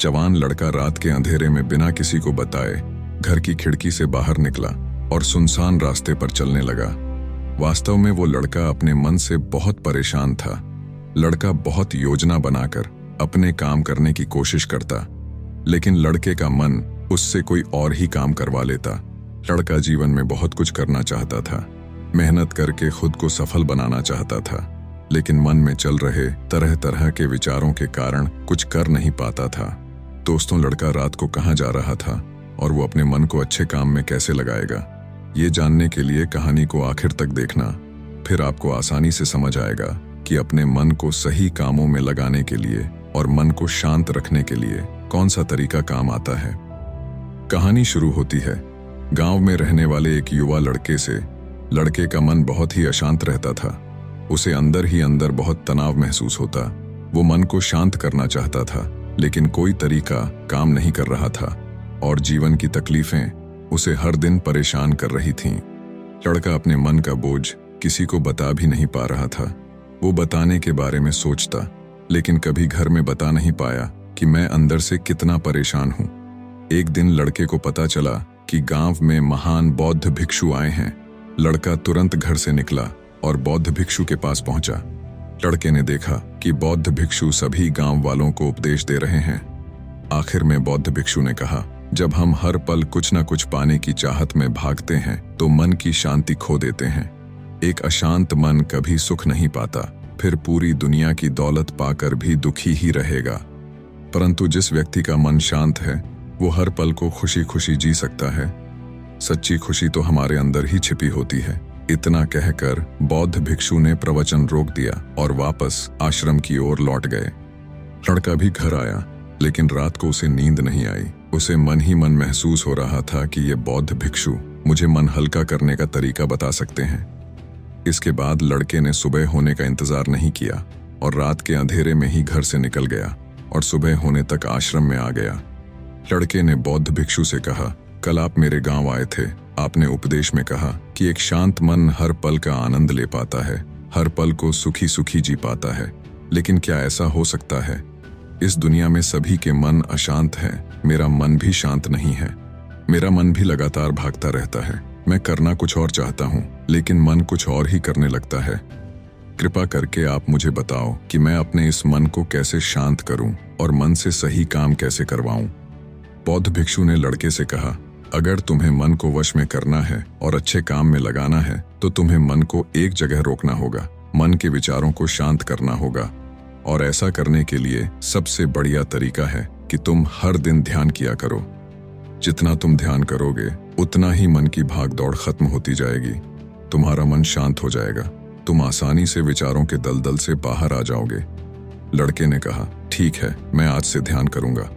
जवान लड़का रात के अंधेरे में बिना किसी को बताए घर की खिड़की से बाहर निकला और सुनसान रास्ते पर चलने लगा। वास्तव में वो लड़का अपने मन से बहुत परेशान था। लड़का बहुत योजना बनाकर अपने काम करने की कोशिश करता, लेकिन लड़के का मन उससे कोई और ही काम करवा लेता। लड़का जीवन में बहुत कुछ करना चाहता था, मेहनत करके खुद को सफल बनाना चाहता था, लेकिन मन में चल रहे तरह तरह के विचारों के कारण कुछ कर नहीं पाता था। दोस्तों, लड़का रात को कहाँ जा रहा था और वो अपने मन को अच्छे काम में कैसे लगाएगा, ये जानने के लिए कहानी को आखिर तक देखना। फिर आपको आसानी से समझ आएगा कि अपने मन को सही कामों में लगाने के लिए और मन को शांत रखने के लिए कौन सा तरीका काम आता है। कहानी शुरू होती है गांव में रहने वाले एक युवा लड़के से। लड़के का मन बहुत ही अशांत रहता था। उसे अंदर ही अंदर बहुत तनाव महसूस होता। वो मन को शांत करना चाहता था, लेकिन कोई तरीका काम नहीं कर रहा था और जीवन की तकलीफें उसे हर दिन परेशान कर रही थीं। लड़का अपने मन का बोझ किसी को बता भी नहीं पा रहा था। वो बताने के बारे में सोचता, लेकिन कभी घर में बता नहीं पाया कि मैं अंदर से कितना परेशान हूं। एक दिन लड़के को पता चला कि गांव में महान बौद्ध भिक्षु आए हैं। लड़का तुरंत घर से निकला और बौद्ध भिक्षु के पास पहुंचा। लड़के ने देखा कि बौद्ध भिक्षु सभी गांव वालों को उपदेश दे रहे हैं। आखिर में बौद्ध भिक्षु ने कहा, जब हम हर पल कुछ न कुछ पाने की चाहत में भागते हैं तो मन की शांति खो देते हैं। एक अशांत मन कभी सुख नहीं पाता, फिर पूरी दुनिया की दौलत पाकर भी दुखी ही रहेगा। परंतु जिस व्यक्ति का मन शांत है वो हर पल को खुशी खुशी जी सकता है। सच्ची खुशी तो हमारे अंदर ही छिपी होती है। इतना कहकर बौद्ध भिक्षु ने प्रवचन रोक दिया और वापस आश्रम की ओर लौट गए। लड़का भी घर आया, लेकिन रात को उसे नींद नहीं आई। उसे मन ही मन महसूस हो रहा था कि ये बौद्ध भिक्षु मुझे मन हल्का करने का तरीका बता सकते हैं। इसके बाद लड़के ने सुबह होने का इंतजार नहीं किया और रात के अंधेरे में ही घर से निकल गया और सुबह होने तक आश्रम में आ गया। लड़के ने बौद्ध भिक्षु से कहा, कल आप मेरे गांव आए थे। आपने उपदेश में कहा कि एक शांत मन हर पल का आनंद ले पाता है, हर पल को सुखी सुखी जी पाता है। लेकिन क्या ऐसा हो सकता है? इस दुनिया में सभी के मन अशांत हैं। मेरा मन भी शांत नहीं है। मेरा मन भी लगातार भागता रहता है। मैं करना कुछ और चाहता हूँ, लेकिन मन कुछ और ही करने लगता है। कृपा करके आप मुझे बताओ कि मैं अपने इस मन को कैसे शांत करूं और मन से सही काम कैसे करवाऊं। बौद्ध भिक्षु ने लड़के से कहा, अगर तुम्हें मन को वश में करना है और अच्छे काम में लगाना है तो तुम्हें मन को एक जगह रोकना होगा, मन के विचारों को शांत करना होगा। और ऐसा करने के लिए सबसे बढ़िया तरीका है कि तुम हर दिन ध्यान किया करो। जितना तुम ध्यान करोगे उतना ही मन की भागदौड़ खत्म होती जाएगी। तुम्हारा मन शांत हो जाएगा। तुम आसानी से विचारों के दलदल से बाहर आ जाओगे। लड़के ने कहा, ठीक है, मैं आज से ध्यान करूंगा।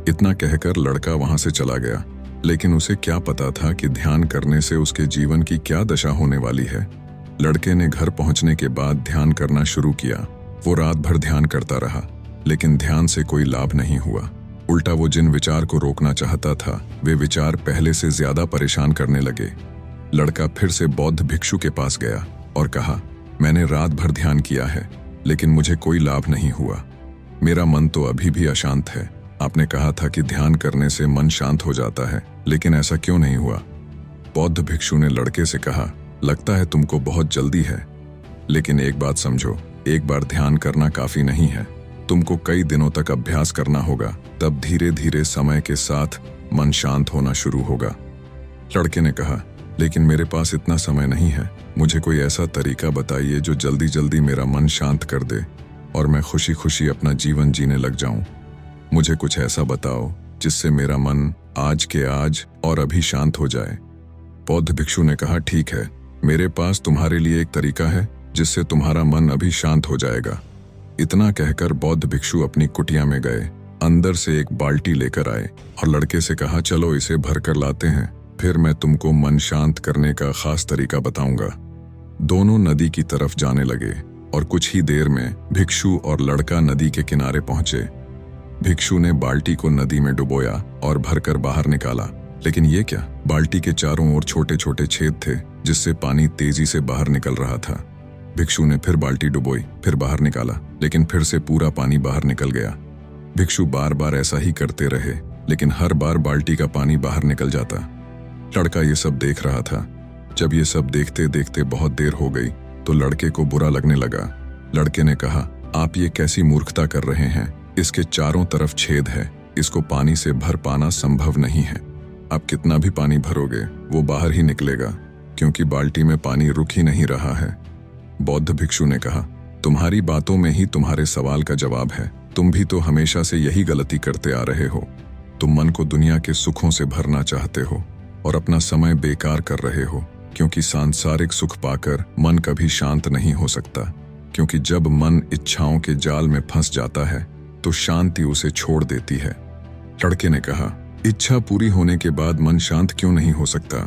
इतना कहकर लड़का वहां से चला गया, लेकिन उसे क्या पता था कि ध्यान करने से उसके जीवन की क्या दशा होने वाली है। लड़के ने घर पहुंचने के बाद ध्यान करना शुरू किया। वो रात भर ध्यान करता रहा, लेकिन ध्यान से कोई लाभ नहीं हुआ। उल्टा वो जिन विचार को रोकना चाहता था वे विचार पहले से ज्यादा परेशान करने लगे। लड़का फिर से बौद्ध भिक्षु के पास गया और कहा, मैंने रात भर ध्यान किया है, लेकिन मुझे कोई लाभ नहीं हुआ। मेरा मन तो अभी भी अशांत है। आपने कहा था कि ध्यान करने से मन शांत हो जाता है, लेकिन ऐसा क्यों नहीं हुआ? बौद्ध भिक्षु ने लड़के से कहा, लगता है तुमको बहुत जल्दी है, लेकिन एक बात समझो, एक बार ध्यान करना काफी नहीं है। तुमको कई दिनों तक अभ्यास करना होगा, तब धीरे धीरे समय के साथ मन शांत होना शुरू होगा। लड़के ने कहा, लेकिन मेरे पास इतना समय नहीं है। मुझे कोई ऐसा तरीका बताइए जो जल्दी जल्दी मेरा मन शांत कर दे और मैं खुशी खुशी अपना जीवन जीने लग जाऊं। मुझे कुछ ऐसा बताओ जिससे मेरा मन आज के आज और अभी शांत हो जाए। बौद्ध भिक्षु ने कहा, ठीक है, मेरे पास तुम्हारे लिए एक तरीका है जिससे तुम्हारा मन अभी शांत हो जाएगा। इतना कहकर बौद्ध भिक्षु अपनी कुटिया में गए, अंदर से एक बाल्टी लेकर आए और लड़के से कहा, चलो इसे भर कर लाते हैं, फिर मैं तुमको मन शांत करने का खास तरीका बताऊंगा। दोनों नदी की तरफ जाने लगे और कुछ ही देर में भिक्षु और लड़का नदी के किनारे पहुंचे। भिक्षु ने बाल्टी को नदी में डुबोया और भरकर बाहर निकाला, लेकिन ये क्या? बाल्टी के चारों ओर छोटे छोटे छेद थे जिससे पानी तेजी से बाहर निकल रहा था। भिक्षु ने फिर बाल्टी डुबोई, फिर बाहर निकाला, लेकिन फिर से पूरा पानी बाहर निकल गया। भिक्षु बार बार ऐसा ही करते रहे, लेकिन हर बार बाल्टी का पानी बाहर निकल जाता। लड़का ये सब देख रहा था। जब ये सब देखते देखते बहुत देर हो गई तो लड़के को बुरा लगने लगा। लड़के ने कहा, आप ये कैसी मूर्खता कर रहे हैं? इसके चारों तरफ छेद है, इसको पानी से भर पाना संभव नहीं है। आप कितना भी पानी भरोगे वो बाहर ही निकलेगा, क्योंकि बाल्टी में पानी रुक ही नहीं रहा है। बौद्ध भिक्षु ने कहा, तुम्हारी बातों में ही तुम्हारे सवाल का जवाब है। तुम भी तो हमेशा से यही गलती करते आ रहे हो। तुम मन को दुनिया के सुखों से भरना चाहते हो और अपना समय बेकार कर रहे हो, क्योंकि सांसारिक सुख पाकर मन कभी शांत नहीं हो सकता। क्योंकि जब मन इच्छाओं के जाल में फंस जाता है तो शांति उसे छोड़ देती है। लड़के ने कहा, इच्छा पूरी होने के बाद मन शांत क्यों नहीं हो सकता?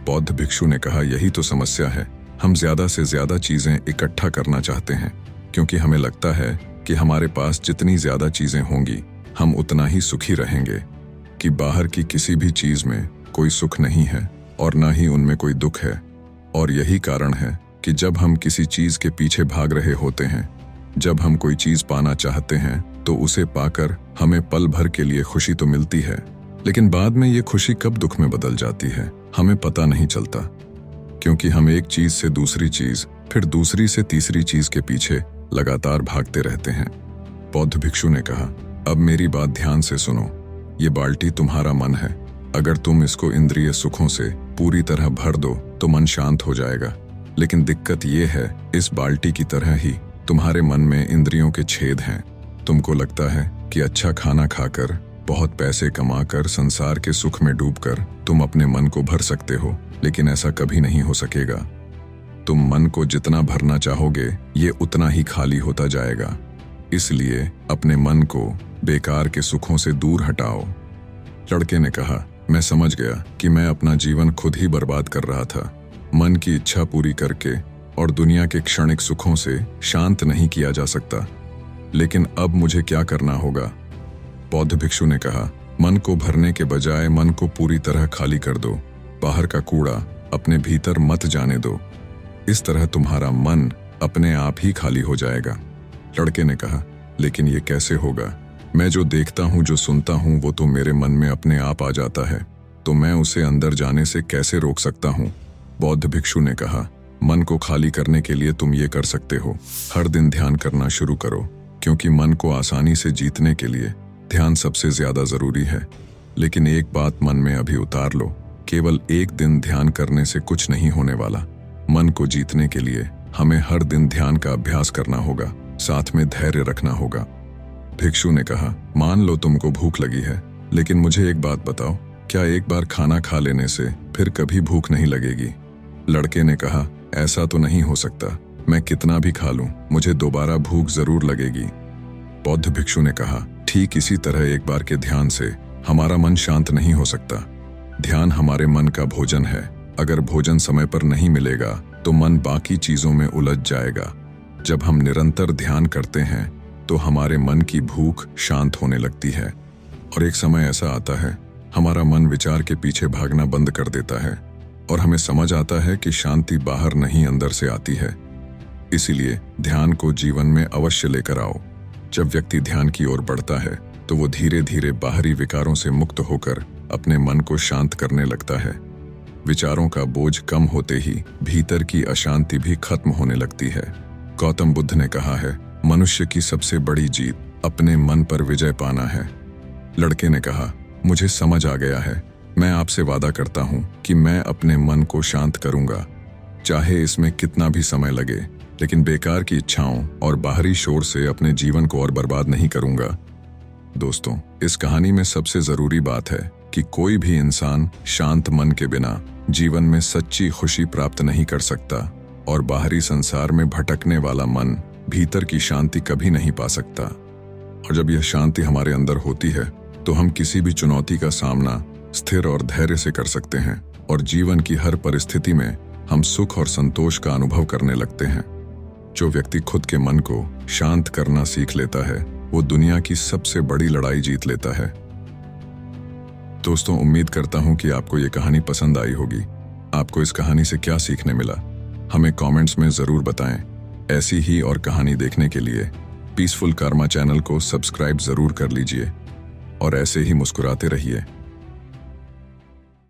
बौद्ध भिक्षु ने कहा, यही तो समस्या है। हम ज्यादा से ज्यादा चीजें इकट्ठा करना चाहते हैं, क्योंकि हमें लगता है कि हमारे पास जितनी ज्यादा चीजें होंगी हम उतना ही सुखी रहेंगे, कि बाहर की किसी भी चीज में कोई सुख नहीं है और ना ही उनमें कोई दुख है। और यही कारण है कि जब हम किसी चीज के पीछे भाग रहे होते हैं, जब हम कोई चीज पाना चाहते हैं तो उसे पाकर हमें पल भर के लिए खुशी तो मिलती है, लेकिन बाद में ये खुशी कब दुख में बदल जाती है हमें पता नहीं चलता, क्योंकि हम एक चीज से दूसरी चीज, फिर दूसरी से तीसरी चीज के पीछे लगातार भागते रहते हैं। बौद्ध भिक्षु ने कहा, अब मेरी बात ध्यान से सुनो। ये बाल्टी तुम्हारा मन है। अगर तुम इसको इंद्रिय सुखों से पूरी तरह भर दो तो मन शांत हो जाएगा। लेकिन दिक्कत ये है, इस बाल्टी की तरह ही तुम्हारे मन में इंद्रियों के छेद हैं। तुमको लगता है कि अच्छा खाना खाकर, बहुत पैसे कमाकर, संसार के सुख में डूबकर तुम अपने मन को भर सकते हो, लेकिन ऐसा कभी नहीं हो सकेगा। तुम मन को जितना भरना चाहोगे ये उतना ही खाली होता जाएगा। इसलिए अपने मन को बेकार के सुखों से दूर हटाओ। लड़के ने कहा, मैं समझ गया कि मैं अपना जीवन खुद ही बर्बाद कर रहा था। मन की इच्छा पूरी करके और दुनिया के क्षणिक सुखों से शांत नहीं किया जा सकता। लेकिन अब मुझे क्या करना होगा? बौद्ध भिक्षु ने कहा, मन को भरने के बजाय मन को पूरी तरह खाली कर दो। बाहर का कूड़ा अपने भीतर मत जाने दो। इस तरह तुम्हारा मन अपने आप ही खाली हो जाएगा। लड़के ने कहा, लेकिन ये कैसे होगा? मैं जो देखता हूँ, जो सुनता हूँ, वो तो मेरे मन में अपने आप आ जाता है, तो मैं उसे अंदर जाने से कैसे रोक सकता हूँ? बौद्ध भिक्षु ने कहा, मन को खाली करने के लिए तुम ये कर सकते हो, हर दिन ध्यान करना शुरू करो, क्योंकि मन को आसानी से जीतने के लिए ध्यान सबसे ज्यादा जरूरी है। लेकिन एक बात मन में अभी उतार लो, केवल एक दिन ध्यान करने से कुछ नहीं होने वाला। मन को जीतने के लिए हमें हर दिन ध्यान का अभ्यास करना होगा, साथ में धैर्य रखना होगा। भिक्षु ने कहा, मान लो तुमको भूख लगी है, लेकिन मुझे एक बात बताओ, क्या एक बार खाना खा लेने से फिर कभी भूख नहीं लगेगी? लड़के ने कहा, ऐसा तो नहीं हो सकता। मैं कितना भी खा लूं, मुझे दोबारा भूख जरूर लगेगी। बौद्ध भिक्षु ने कहा, ठीक इसी तरह एक बार के ध्यान से हमारा मन शांत नहीं हो सकता। ध्यान हमारे मन का भोजन है। अगर भोजन समय पर नहीं मिलेगा तो मन बाकी चीजों में उलझ जाएगा। जब हम निरंतर ध्यान करते हैं तो हमारे मन की भूख शांत होने लगती है, और एक समय ऐसा आता है हमारा मन विचार के पीछे भागना बंद कर देता है और हमें समझ आता है कि शांति बाहर नहीं अंदर से आती है। इसीलिए ध्यान को जीवन में अवश्य लेकर आओ। जब व्यक्ति ध्यान की ओर बढ़ता है तो वो धीरे धीरे बाहरी विकारों से मुक्त होकर अपने मन को शांत करने लगता है। विचारों का बोझ कम होते ही भीतर की अशांति भी खत्म होने लगती है। गौतम बुद्ध ने कहा है, मनुष्य की सबसे बड़ी जीत अपने मन पर विजय पाना है। लड़के ने कहा, मुझे समझ आ गया है। मैं आपसे वादा करता हूँ कि मैं अपने मन को शांत करूंगा, चाहे इसमें कितना भी समय लगे, लेकिन बेकार की इच्छाओं और बाहरी शोर से अपने जीवन को और बर्बाद नहीं करूंगा। दोस्तों, इस कहानी में सबसे जरूरी बात है कि कोई भी इंसान शांत मन के बिना जीवन में सच्ची खुशी प्राप्त नहीं कर सकता, और बाहरी संसार में भटकने वाला मन भीतर की शांति कभी नहीं पा सकता। और जब यह शांति हमारे अंदर होती है तो हम किसी भी चुनौती का सामना स्थिर और धैर्य से कर सकते हैं, और जीवन की हर परिस्थिति में हम सुख और संतोष का अनुभव करने लगते हैं। जो व्यक्ति खुद के मन को शांत करना सीख लेता है वो दुनिया की सबसे बड़ी लड़ाई जीत लेता है। दोस्तों, उम्मीद करता हूं कि आपको ये कहानी पसंद आई होगी। आपको इस कहानी से क्या सीखने मिला, हमें कमेंट्स में जरूर बताएं। ऐसी ही और कहानी देखने के लिए पीसफुल कर्मा चैनल को सब्सक्राइब जरूर कर लीजिए और ऐसे ही मुस्कुराते रहिए।